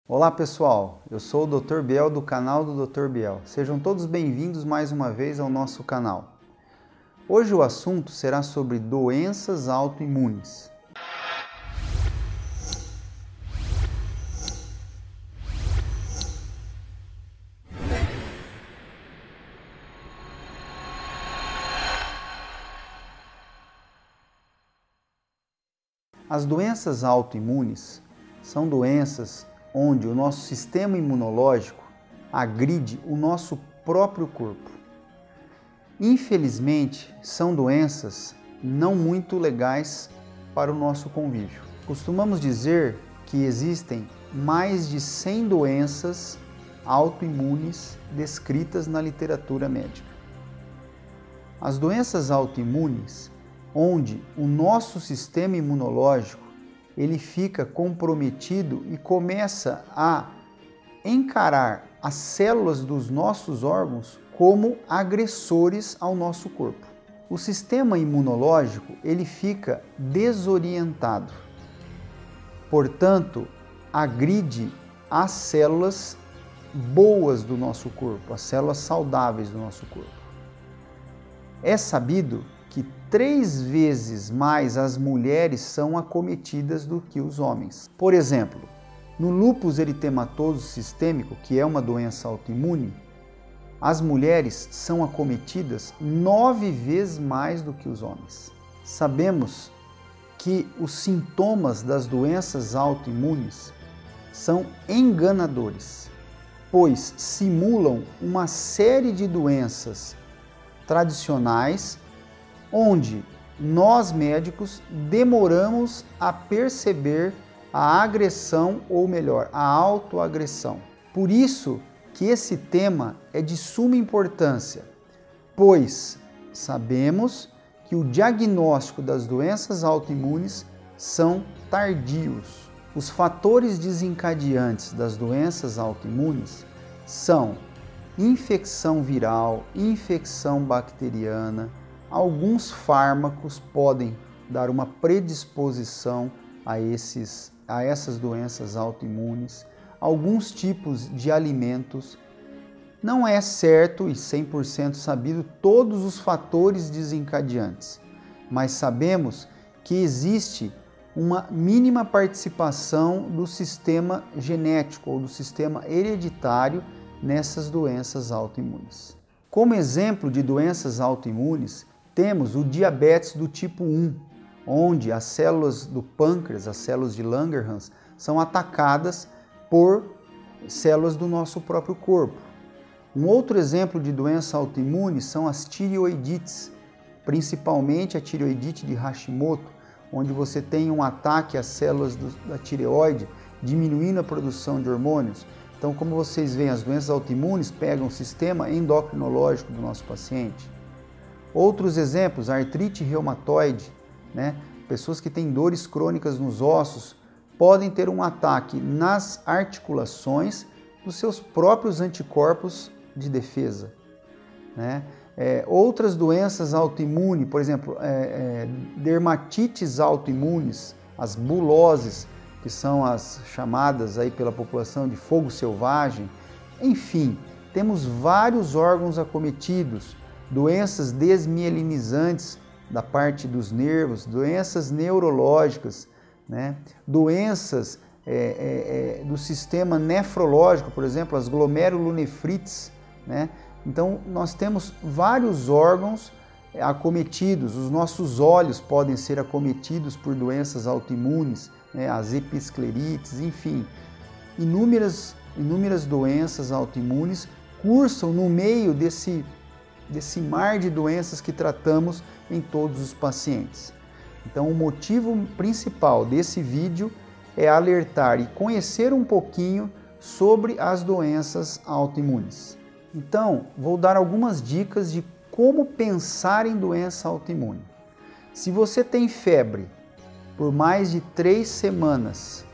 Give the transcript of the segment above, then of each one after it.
Olá pessoal, eu sou o Dr. Biel do canal do Dr. Biel. Sejam todos bem-vindos mais uma vez ao nosso canal. Hoje o assunto será sobre doenças autoimunes. As doenças autoimunes são doenças onde o nosso sistema imunológico agride o nosso próprio corpo. Infelizmente, são doenças não muito legais para o nosso convívio. Costumamos dizer que existem mais de 100 doenças autoimunes descritas na literatura médica. As doenças autoimunes, onde o nosso sistema imunológico ele fica comprometido e começa a encarar as células dos nossos órgãos como agressores ao nosso corpo. O sistema imunológico ele fica desorientado, portanto, agride as células boas do nosso corpo, as células saudáveis do nosso corpo. É sabido que 3 vezes mais as mulheres são acometidas do que os homens. Por exemplo, no lúpus eritematoso sistêmico, que é uma doença autoimune, as mulheres são acometidas 9 vezes mais do que os homens. Sabemos que os sintomas das doenças autoimunes são enganadores, pois simulam uma série de doenças tradicionais onde nós médicos demoramos a perceber a agressão, ou melhor, a autoagressão. Por isso que esse tema é de suma importância, pois sabemos que o diagnóstico das doenças autoimunes são tardios. Os fatores desencadeantes das doenças autoimunes são infecção viral, infecção bacteriana. Alguns fármacos podem dar uma predisposição a essas doenças autoimunes. Alguns tipos de alimentos. Não é certo e 100% sabido todos os fatores desencadeantes, mas sabemos que existe uma mínima participação do sistema genético ou do sistema hereditário nessas doenças autoimunes. Como exemplo de doenças autoimunes, temos o diabetes do tipo 1, onde as células do pâncreas, as células de Langerhans, são atacadas por células do nosso próprio corpo. Um outro exemplo de doença autoimune são as tireoidites, principalmente a tireoidite de Hashimoto, onde você tem um ataque às células da tireoide, diminuindo a produção de hormônios. Então, como vocês veem, as doenças autoimunes pegam o sistema endocrinológico do nosso paciente. Outros exemplos, a artrite reumatoide, pessoas que têm dores crônicas nos ossos, podem ter um ataque nas articulações dos seus próprios anticorpos de defesa. Outras doenças autoimunes, por exemplo, dermatites autoimunes, as buloses, que são as chamadas aí pela população de fogo selvagem. Enfim, temos vários órgãos acometidos, doenças desmielinizantes da parte dos nervos, doenças neurológicas, doenças do sistema nefrológico, por exemplo, as glomerulonefrites. Então, nós temos vários órgãos acometidos, os nossos olhos podem ser acometidos por doenças autoimunes, as episclerites, enfim, inúmeras doenças autoimunes cursam no meio desse mar de doenças que tratamos em todos os pacientes. Então, o motivo principal desse vídeo é alertar e conhecer um pouquinho sobre as doenças autoimunes. Então, vou dar algumas dicas de como pensar em doença autoimune. Se você tem febre por mais de 3 semanas,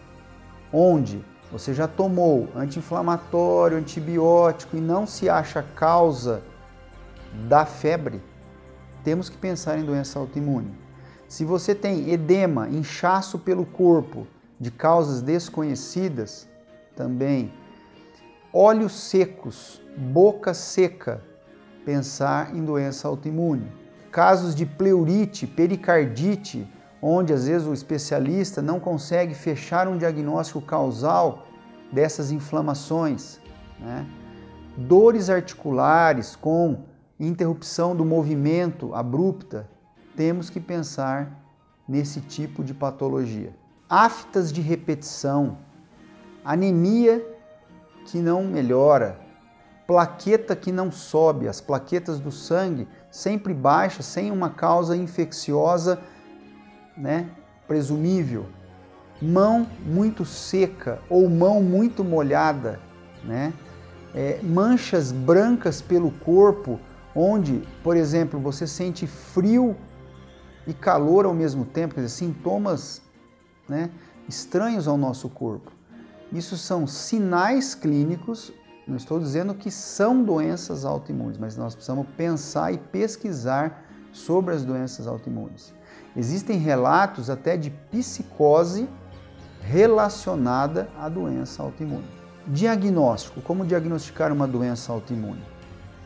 onde você já tomou anti-inflamatório, antibiótico e não se acha causa da febre, temos que pensar em doença autoimune. Se você tem edema, inchaço pelo corpo de causas desconhecidas, também. Olhos secos, boca seca, pensar em doença autoimune. Casos de pleurite, pericardite, onde às vezes o especialista não consegue fechar um diagnóstico causal dessas inflamações, né? Dores articulares com interrupção do movimento abrupta, temos que pensar nesse tipo de patologia. Aftas de repetição, anemia que não melhora, plaqueta que não sobe, as plaquetas do sangue sempre baixas, sem uma causa infecciosa, né, presumível. Mão muito seca ou mão muito molhada, né? Manchas brancas pelo corpo, onde, por exemplo, você sente frio e calor ao mesmo tempo, quer dizer, sintomas, né, estranhos ao nosso corpo. Isso são sinais clínicos, não estou dizendo que são doenças autoimunes, mas nós precisamos pensar e pesquisar sobre as doenças autoimunes. Existem relatos até de psicose relacionada à doença autoimune. Diagnóstico, como diagnosticar uma doença autoimune?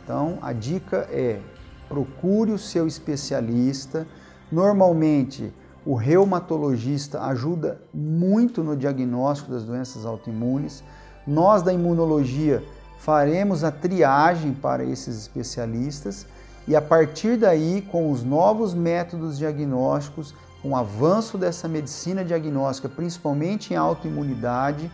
Então, a dica é: procure o seu especialista. Normalmente, o reumatologista ajuda muito no diagnóstico das doenças autoimunes. Nós da imunologia faremos a triagem para esses especialistas e a partir daí, com os novos métodos diagnósticos, com o avanço dessa medicina diagnóstica, principalmente em autoimunidade,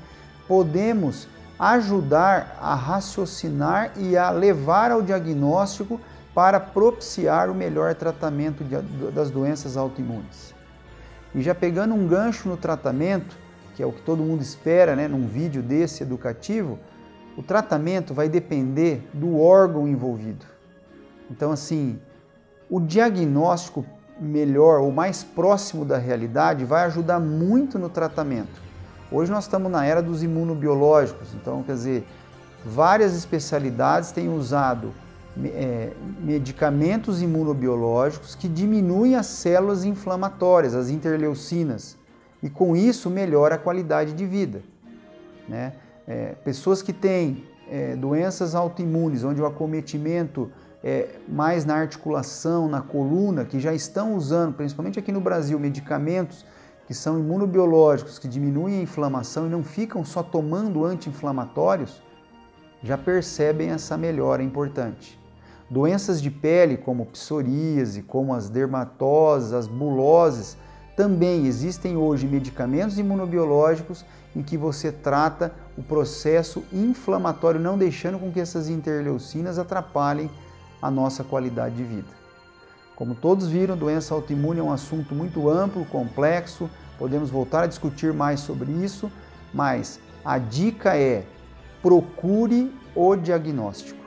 podemos ajudar a raciocinar e a levar ao diagnóstico para propiciar o melhor tratamento das doenças autoimunes. E já pegando um gancho no tratamento, que é o que todo mundo espera, né, num vídeo desse educativo, o tratamento vai depender do órgão envolvido. Então, assim, o diagnóstico melhor ou mais próximo da realidade vai ajudar muito no tratamento. Hoje nós estamos na era dos imunobiológicos, então, quer dizer, várias especialidades têm usado medicamentos imunobiológicos que diminuem as células inflamatórias, as interleucinas, e com isso melhora a qualidade de vida, né? Pessoas que têm doenças autoimunes, onde o acometimento é mais na articulação, na coluna, que já estão usando, principalmente aqui no Brasil, medicamentos que são imunobiológicos, que diminuem a inflamação e não ficam só tomando anti-inflamatórios, já percebem essa melhora importante. Doenças de pele, como psoríase, como as dermatoses, as buloses, também existem hoje medicamentos imunobiológicos em que você trata o processo inflamatório, não deixando com que essas interleucinas atrapalhem a nossa qualidade de vida. Como todos viram, doença autoimune é um assunto muito amplo, complexo, podemos voltar a discutir mais sobre isso, mas a dica é: procure o diagnóstico.